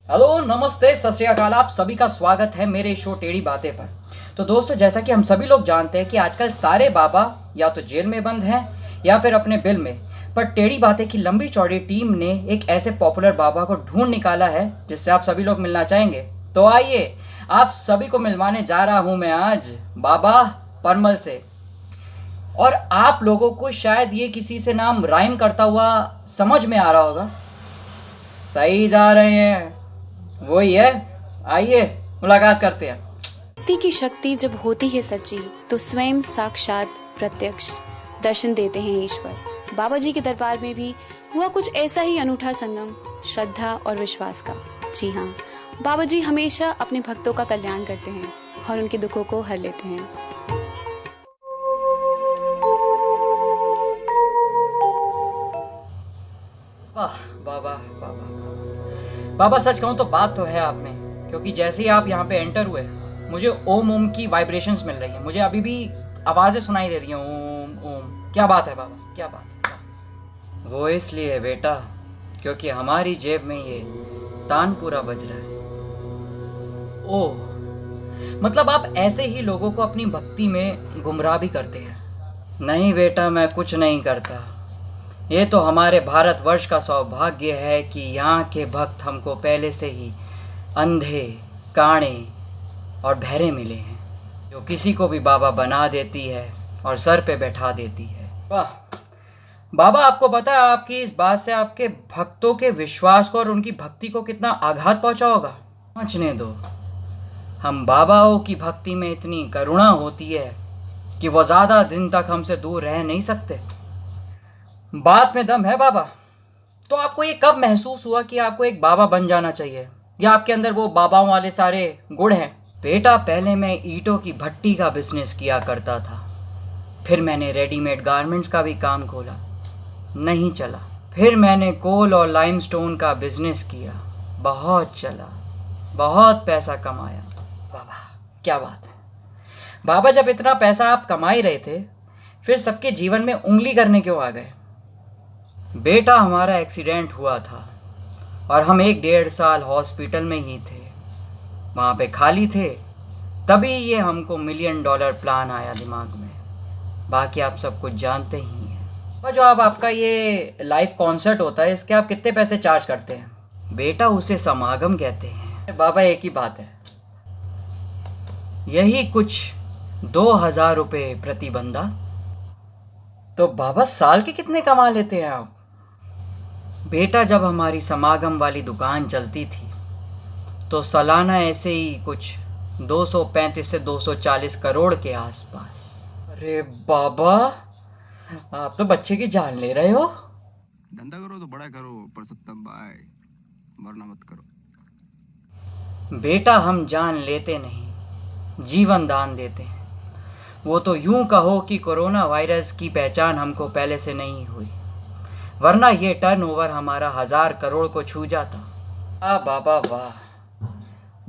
Hello नमस्ते सत श्री अकाल। आप सभी का स्वागत है मेरे शो टेढ़ी बातें पर। तो दोस्तों, जैसा कि हम सभी लोग जानते हैं कि आजकल सारे बाबा या तो जेल में बंद हैं या फिर अपने बिल में। पर टेढ़ी बातें की लंबी चौड़ी टीम ने एक ऐसे पॉपुलर बाबा को ढूंढ निकाला है जिससे आप सभी लोग मिलना चाहेंगे। तो आइए आप सभी को मिलवाने जा रहा हूँ मैं आज बाबा परमल से। और आप लोगों को शायद ये किसी से नाम राइम करता हुआ समझ में आ रहा होगा। सही जा रहे हैं, वही है। आइए मुलाकात करते हैं। भक्ति की शक्ति जब होती है सच्ची तो स्वयं साक्षात प्रत्यक्ष दर्शन देते हैं ईश्वर। बाबा जी के दरबार में भी हुआ कुछ ऐसा ही अनूठा संगम श्रद्धा और विश्वास का। जी हाँ, बाबा जी हमेशा अपने भक्तों का कल्याण करते हैं और उनके दुखों को हर लेते हैं। वाह बाबा बाबा बाबा, सच कहूँ तो बात तो है आप में, क्योंकि जैसे ही आप यहाँ पे एंटर हुए मुझे ओम ओम की वाइब्रेशंस मिल रही हैं। मुझे अभी भी आवाज़ें सुनाई दे रही हैं, ओम ओम। क्या बात है बाबा, क्या बात है। वो इसलिए बेटा क्योंकि हमारी जेब में ये तानपुरा बज रहा है। ओह, मतलब आप ऐसे ही लोगों को अपनी भक्ति में गुमराह भी करते हैं। नहीं बेटा, मैं कुछ नहीं करता। ये तो हमारे भारतवर्ष का सौभाग्य है कि यहाँ के भक्त हमको पहले से ही अंधे, काणे और बहरे मिले हैं, जो किसी को भी बाबा बना देती है और सर पे बैठा देती है। वाह बाबा, आपको पता है आपकी इस बात से आपके भक्तों के विश्वास को और उनकी भक्ति को कितना आघात पहुंचा होगा। पहुंचने दो। हम बाबाओं की भक्ति में इतनी करुणा होती है कि वो ज़्यादा दिन तक हमसे दूर रह नहीं सकते। बात में दम है बाबा। तो आपको ये कब महसूस हुआ कि आपको एक बाबा बन जाना चाहिए, या आपके अंदर वो बाबाओं वाले सारे गुण हैं? बेटा, पहले मैं ईंटों की भट्टी का बिजनेस किया करता था, फिर मैंने रेडीमेड गारमेंट्स का भी काम खोला, नहीं चला। फिर मैंने कोल और लाइमस्टोन का बिजनेस किया, बहुत चला, बहुत पैसा कमाया। बाबा क्या बात है बाबा, जब इतना पैसा आप कमा ही रहे थे फिर सबके जीवन में उंगली करने क्यों आ गए? बेटा, हमारा एक्सीडेंट हुआ था और हम 1-1.5 साल हॉस्पिटल में ही थे, वहाँ पे खाली थे। तभी ये हमको $1 मिलियन प्लान आया दिमाग में। बाकी आप सब कुछ जानते ही हैं। और जो आपका ये लाइव कॉन्सर्ट होता है, इसके आप कितने पैसे चार्ज करते हैं? बेटा, उसे समागम कहते हैं। बाबा एक ही बात है, यही कुछ 2000 रुपये प्रति बंदा। तो बाबा साल के कितने कमा लेते हैं आप? बेटा, जब हमारी समागम वाली दुकान चलती थी तो सालाना ऐसे ही कुछ 235 से 240 करोड़ के आसपास। अरे बाबा, आप तो बच्चे की जान ले रहे हो। धंधा करो तो बड़ा करो, पर सत्तम भाई मरना मत करो। बेटा, हम जान लेते नहीं, जीवन दान देते हैं। वो तो यूं कहो कि कोरोना वायरस की पहचान हमको पहले से नहीं हुई, वरना ये टर्नओवर हमारा 1000 करोड़ को छू जाता। वाह बाबा वाह,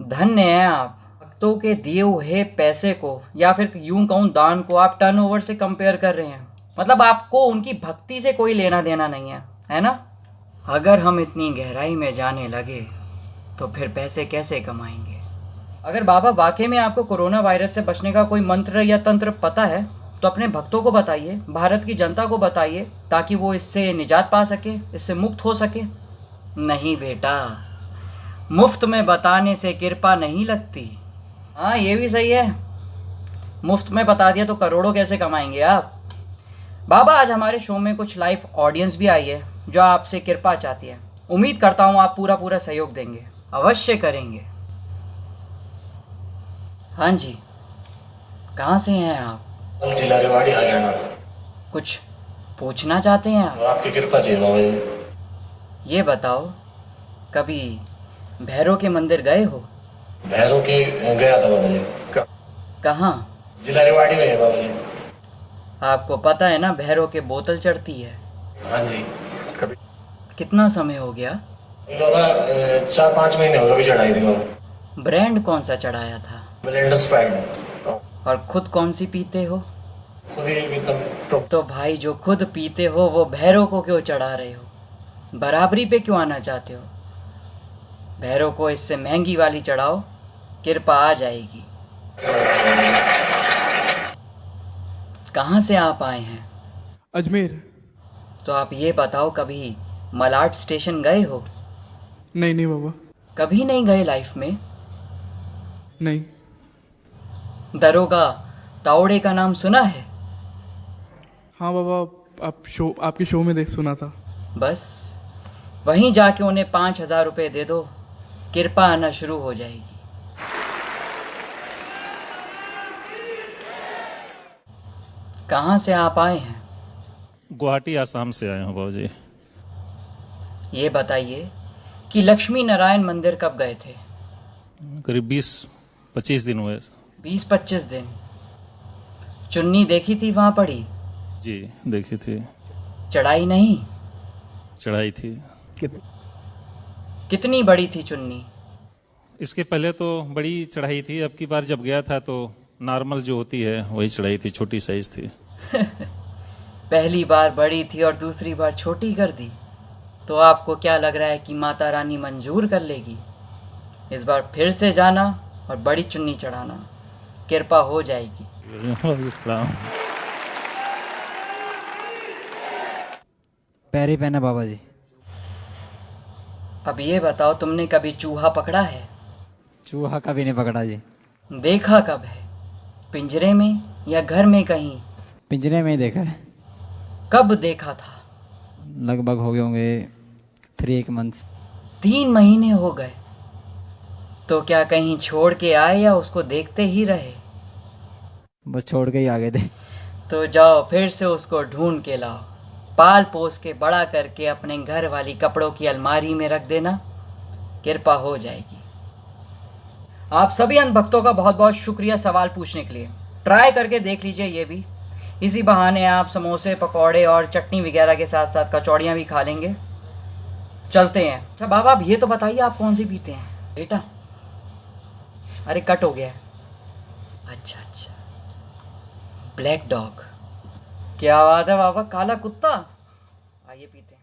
धन्य हैं आप। भक्तों के दिए हुए पैसे को, या फिर यूं कहूँ दान को, आप टर्नओवर से कंपेयर कर रहे हैं। मतलब आपको उनकी भक्ति से कोई लेना देना नहीं है ना? अगर हम इतनी गहराई में जाने लगे तो फिर पैसे कैसे कमाएंगे? अगर बाबा वाकई में आपको कोरोना वायरस से बचने का कोई मंत्र या तंत्र पता है तो अपने भक्तों को बताइए, भारत की जनता को बताइए, ताकि वो इससे निजात पा सके, इससे मुक्त हो सके। नहीं बेटा, मुफ्त में बताने से कृपा नहीं लगती। हाँ, ये भी सही है। मुफ्त में बता दिया तो करोड़ों कैसे कमाएंगे आप? बाबा, आज हमारे शो में कुछ लाइव ऑडियंस भी आई है जो आपसे कृपा चाहती है। उम्मीद करता हूँ आप पूरा पूरा सहयोग देंगे। अवश्य करेंगे। हाँ जी, कहाँ से हैं आप? जिला रेवाड़ी, हरियाणा। कुछ पूछना चाहते हैं आप? आपकी कृपा चाहिए बाबा जी। ये बताओ, कभी भैरव के मंदिर गए हो? भैरव के गया था बाबा जी। कहाँ? जिला रेवाड़ी में है बाबा जी। आपको पता है ना भैरव के बोतल चढ़ती है। हाँ जी। कभी कितना समय हो गया? बाबा 4-5 महीने हो गए, अभी चढ़ाई थी बाबा। ब्रांड कौन सा चढ़ाया था? Blender Sprite. और खुद कौन सी पीते हो? खुद ही पीता। तो भाई, जो खुद पीते हो वो भैरव को क्यों चढ़ा रहे हो? बराबरी पे क्यों आना चाहते हो? भैरव को इससे महंगी वाली चढ़ाओ, कृपा आ जाएगी। कहाँ से आप आए हैं? अजमेर। तो आप ये बताओ, कभी मलाड स्टेशन गए हो? नहीं नहीं बाबा, कभी नहीं गए लाइफ में? नहीं। दरोगा तावड़े का नाम सुना है? हाँ बाबा, आपके शो में देख सुना था। बस वहीं जाके उन्हें 5,000 रुपये दे दो, कृपा आना शुरू हो जाएगी। कहाँ से आप आए हैं? गुवाहाटी आसाम से आए हूँ बाबूजी। ये बताइए कि लक्ष्मी नारायण मंदिर कब गए थे? करीब 20-25 दिन हुए। 20-25 दिन। चुन्नी देखी थी वहाँ पड़ी? जी देखी थी। चढ़ाई नहीं? चढ़ाई थी। कितनी बड़ी थी चुन्नी? इसके पहले तो बड़ी चढ़ाई थी, अब की बार जब गया था तो नॉर्मल जो होती है वही चढ़ाई थी, छोटी साइज थी। पहली बार बड़ी थी और दूसरी बार छोटी कर दी, तो आपको क्या लग रहा है कि माता रानी मंजूर कर लेगी? इस बार फिर से जाना और बड़ी चुन्नी चढ़ाना, कृपा हो जाएगी। पैर ही पहना बाबा जी। अब ये बताओ, तुमने कभी चूहा पकड़ा है? चूहा कभी नहीं पकड़ा जी। देखा कब है? पिंजरे में या घर में कहीं? पिंजरे में ही देखा है। कब देखा था? लगभग हो गए होंगे 3 मंथ्स। 3 महीने हो गए? तो क्या कहीं छोड़ के आए या उसको देखते ही रहे? बस छोड़ के ही आ गए थे। तो जाओ फिर से उसको ढूंढ के लाओ, पाल पोस के बड़ा करके अपने घर वाली कपड़ों की अलमारी में रख देना, कृपा हो जाएगी। आप सभी अंध भक्तों का बहुत बहुत शुक्रिया सवाल पूछने के लिए। ट्राई करके देख लीजिए ये भी, इसी बहाने आप समोसे, पकौड़े और चटनी वगैरह के साथ साथ कचौड़ियाँ भी खा लेंगे। चलते हैं। अच्छा बाबा, अब ये तो बताइए आप कौन सी पीते हैं? बेटा, अरे कट हो गया है। अच्छा, ब्लैक डॉग। क्या बात है बाबा, काला कुत्ता। आइए पीते हैं।